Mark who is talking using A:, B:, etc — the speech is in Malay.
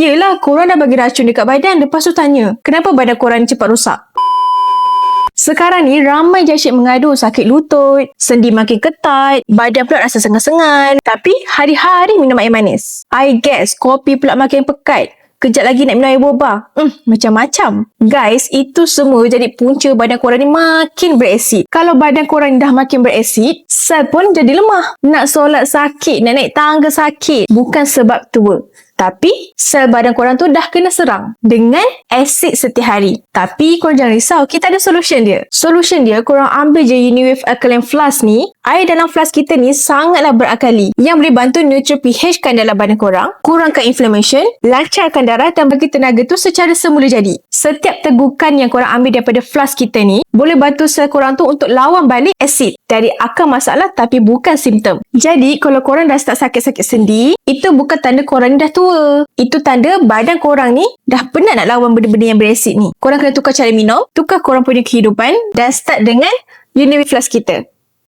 A: Yelah, korang dah bagi racun dekat badan. Lepas tu tanya, kenapa badan korang ni cepat rosak? Sekarang ni ramai je asyik mengadu sakit lutut, sendi makin ketat, badan pula rasa sengal-sengal. Tapi hari-hari minum air manis. Air gas, kopi pula makin pekat. Kejap lagi nak minum air boba. Macam-macam. Guys, itu semua jadi punca badan korang ni makin beresid. Kalau badan korang dah makin beresid, sel pun jadi lemah. Nak solat sakit, nak naik tangga sakit. Bukan sebab tua. Tapi, sel badan korang tu dah kena serang dengan asid setiap hari. Tapi, korang jangan risau. Kita ada solution dia. Solution dia, korang ambil je Uniwave Alkaline Flask ni. Air dalam flask kita ni sangatlah berakali. Yang boleh bantu neutral pH kan dalam badan korang. Kurangkan inflammation, lancarkan darah dan bagi tenaga tu secara semula jadi. Setiap tegukan yang korang ambil daripada flask kita ni, boleh bantu sel korang tu untuk lawan balik asid. Dari akar masalah tapi bukan simptom. Jadi, kalau korang dah start sakit-sakit sendi, itu bukan tanda korang ni dah tua. Itu tanda badan korang ni dah penat nak lawan benda-benda yang beresid ni. Korang kena tukar cara minum, tukar korang punya kehidupan dan start dengan Uniwave Flask kita.